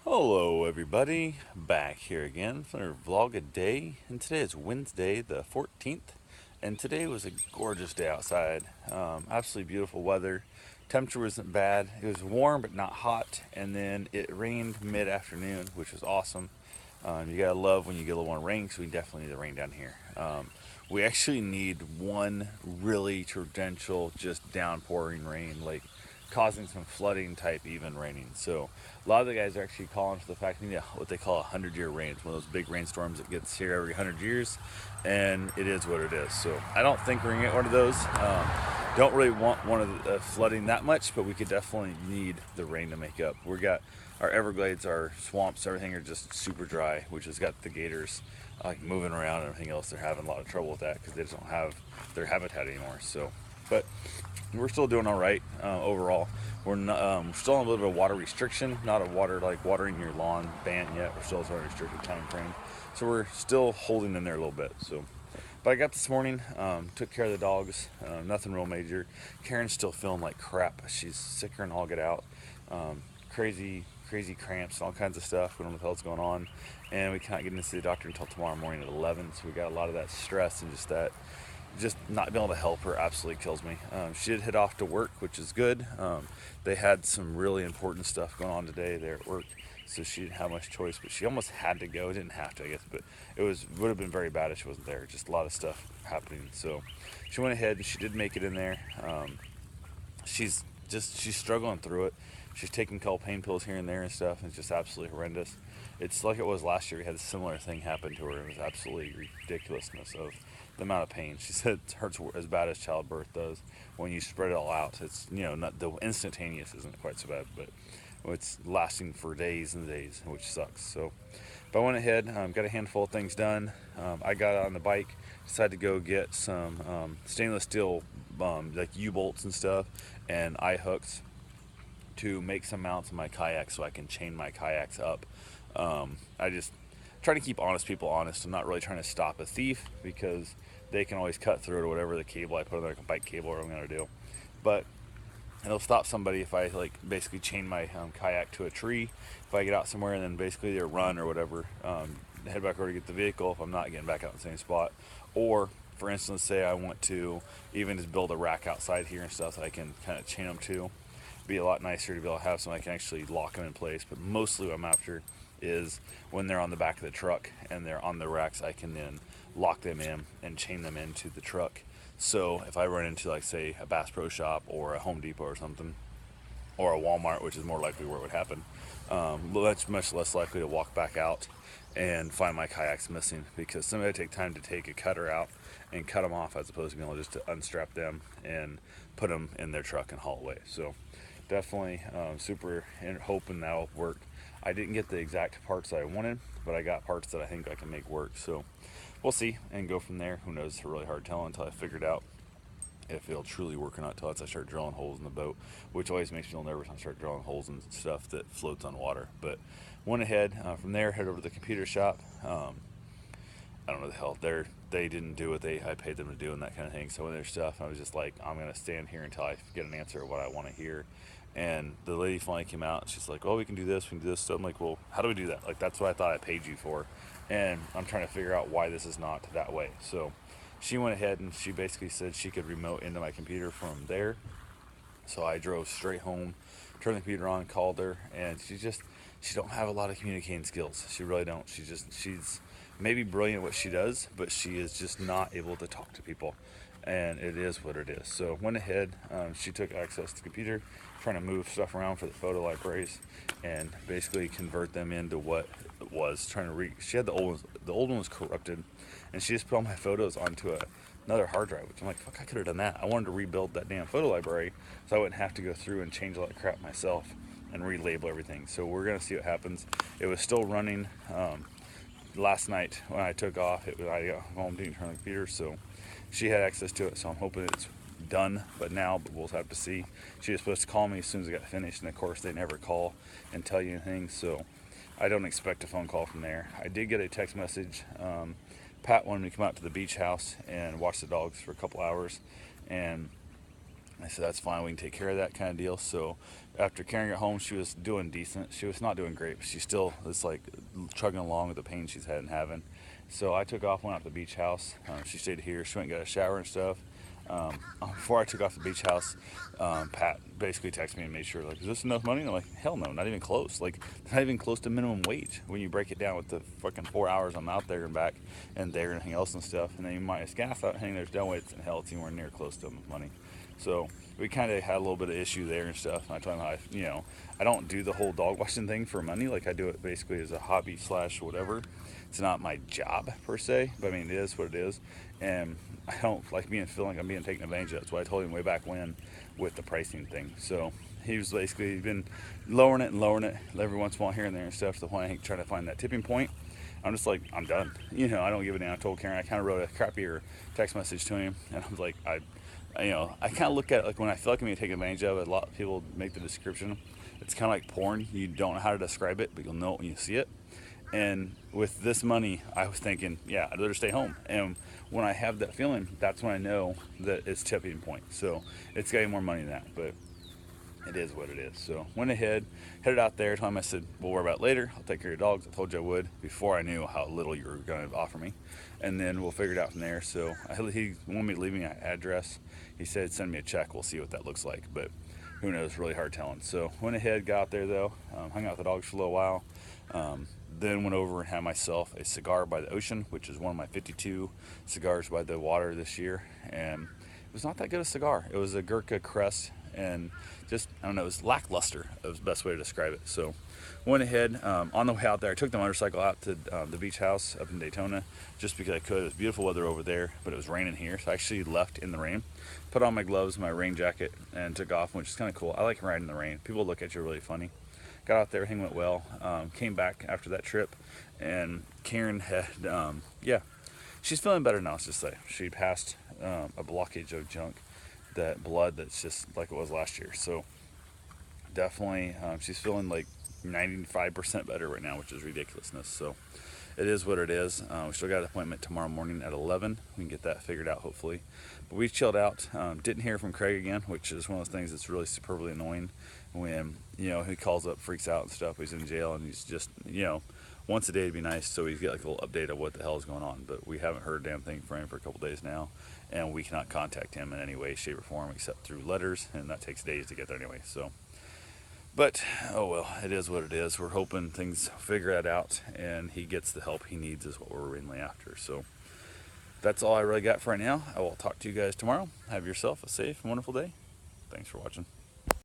Hello everybody, back here again for another vlog a day, and today is Wednesday the 14th, and today was a gorgeous day outside. Absolutely beautiful weather. Temperature wasn't bad. It was warm but not hot, and then it rained mid-afternoon, which was awesome. You gotta love when you get a little more rain, because we definitely need the rain down here. We actually need one really torrential, just downpouring rain, like causing some flooding type even raining. So a lot of the guys are actually calling for the fact we need what they call a 100-year rain. It's one of those big rainstorms that gets here every 100 years, and it is what it is. So I don't think we're gonna get one of those. Don't really want one of the flooding that much, but we could definitely need the rain to make up. We got our Everglades, our swamps, everything are just super dry, which has got the gators like moving around and everything else. They're having a lot of trouble with that because they just don't have their habitat anymore. So, but we're still doing all right overall. We're not, still on a little bit of water restriction, not a water like watering your lawn ban yet. We're still on a restricted time frame, so we're still holding in there a little bit. So, but I got this morning, took care of the dogs, nothing real major. Karen's still feeling like crap. She's sicker than all get out. Crazy cramps and all kinds of stuff. We don't know what the hell's going on, and we can't get in to see the doctor until tomorrow morning at 11. So we got a lot of that stress and just not being able to help her absolutely kills me. She did head off to work, which is good. They had some really important stuff going on today there at work, so she didn't have much choice. But she almost had to go. Didn't have to, I guess, but would have been very bad if she wasn't there. Just a lot of stuff happening. So she went ahead and she did make it in there. She's struggling through it. She's taking a couple pain pills here and there and stuff, and it's just absolutely horrendous. It's like it was last year. We had a similar thing happen to her. It was absolutely ridiculousness of the amount of pain. She said it hurts as bad as childbirth does when you spread it all out. It's not the instantaneous isn't quite so bad, but it's lasting for days and days, which sucks. So, but I went ahead, got a handful of things done. I got on the bike, decided to go get some stainless steel like U-bolts and stuff, and eye hooks to make some mounts in my kayak so I can chain my kayaks up. I just try to keep honest people honest. I'm not really trying to stop a thief because they can always cut through it or whatever the cable I put on there, like a bike cable or what I'm gonna do. But it'll stop somebody if I like basically chain my kayak to a tree. If I get out somewhere and then basically either run or whatever, head back over to get the vehicle if I'm not getting back out in the same spot. Or for instance, say I want to even just build a rack outside here and stuff that I can kind of chain them to. Be a lot nicer to be able to have something I can actually lock them in place. But mostly what I'm after is when they're on the back of the truck and they're on the racks, I can then lock them in and chain them into the truck. So if I run into like say a Bass Pro Shop or a Home Depot or something, or a Walmart, which is more likely where it would happen, much less likely to walk back out and find my kayaks missing because somebody would take time to take a cutter out and cut them off as opposed to being able just to unstrap them and put them in their truck and haul away. So definitely super hoping that'll work. I didn't get the exact parts that I wanted, but I got parts that I think I can make work. So we'll see and go from there. Who knows? It's really hard to tell until I figure it out if it'll truly work or not until I start drilling holes in the boat, which always makes me feel nervous when I start drilling holes in stuff that floats on water. But went ahead from there, head over to the computer shop. I don't know the hell they didn't do what I paid them to do and that kind of thing. So when their stuff, I was just like, I'm gonna stand here until I get an answer of what I want to hear. And the lady finally came out. She's like, "Oh, we can do this. We can do this." So I'm like, "Well, how do we do that? Like, that's what I thought I paid you for." And I'm trying to figure out why this is not that way. So she went ahead and she basically said she could remote into my computer from there. So I drove straight home, turned the computer on, called her, and she don't have a lot of communicating skills. She really don't. She's maybe brilliant at what she does, but she is just not able to talk to people, and it is what it is. So went ahead. She took access to the computer, trying to move stuff around for the photo libraries, and basically convert them into what it was. She had the old ones. The old one was corrupted, and she just put all my photos onto another hard drive, which I'm like, fuck, I could have done that. I wanted to rebuild that damn photo library so I wouldn't have to go through and change all that crap myself and relabel everything. So we're gonna see what happens. It was still running last night when I took off. I got home, didn't turn on the computer, so she had access to it. So I'm hoping it's done. But we'll have to see. She was supposed to call me as soon as I got finished, and of course they never call and tell you anything. So I don't expect a phone call from there. I did get a text message. Pat wanted me to come out to the beach house and watch the dogs for a couple hours, and I said, that's fine, we can take care of that kind of deal. So after carrying her home, she was doing decent. She was not doing great, but she still is like chugging along with the pain she's had and having. So I took off, went out to the beach house. She stayed here. She went and got a shower and stuff. Before I took off to the beach house, Pat basically texted me and made sure, like, is this enough money? And I'm like, hell no, not even close. Like, not even close to minimum wage when you break it down with the fucking 4 hours I'm out there and back and there and everything else and stuff. And then you minus gas out, hang there's done with, and hell, it's anywhere near close to enough money. So we kind of had a little bit of issue there and stuff. And I told him how I don't do the whole dog washing thing for money. Like, I do it basically as a hobby / whatever. It's not my job per se, but I mean, it is what it is. And I don't like feeling like I'm being taken advantage of. That's what I told him way back when with the pricing thing. So he was basically been lowering it every once in a while here and there and stuff. To the point I think trying to find that tipping point. I'm just like, I'm done. I don't give a damn. I told Karen, I kind of wrote a crappier text message to him, and I was like, I kind of look at it like when I feel like I'm being taken advantage of. A lot of people make the description. It's kind of like porn. You don't know how to describe it, but you'll know it when you see it. And with this money, I was thinking, yeah, I'd rather stay home. And when I have that feeling, that's when I know that it's tipping point. So it's getting more money than that, but it is what it is. So went ahead, headed out there. Told him, I said, we'll worry about it later. I'll take care of your dogs. I told you I would before I knew how little you were going to offer me. And then we'll figure it out from there. So he wanted me to leave me an address. He said, send me a check. We'll see what that looks like. But who knows, really hard telling. So went ahead, got out there though, hung out with the dogs for a little while. Then went over and had myself a cigar by the ocean, which is one of my 52 cigars by the water this year. And it was not that good a cigar. It was a Gurkha Crest, and just, I don't know, it was lackluster. That was the best way to describe it. So went ahead, on the way out there, I took the motorcycle out to the beach house up in Daytona just because I could. It was beautiful weather over there, but it was raining here. So I actually left in the rain, put on my gloves, my rain jacket, and took off, which is kind of cool. I like riding in the rain. People look at you really funny. Got out there, everything went well. Came back after that trip, and Karen had, she's feeling better now, let's just say. She passed a blockage of junk, that blood that's just like it was last year. So definitely, she's feeling like 95% better right now, which is ridiculousness. So it is what it is. We still got an appointment tomorrow morning at 11. We can get that figured out, hopefully. But we chilled out. Didn't hear from Craig again, which is one of those things that's really superbly annoying when, he calls up, freaks out and stuff. He's in jail, and he's just, once a day would be nice, so he's got like a little update of what the hell is going on. But we haven't heard a damn thing from him for a couple days now, and we cannot contact him in any way, shape, or form except through letters, and that takes days to get there anyway. So, but oh well, it is what it is. We're hoping things figure that out, and he gets the help he needs is what we're mainly after. So that's all I really got for right now. I will talk to you guys tomorrow. Have yourself a safe and wonderful day. Thanks for watching.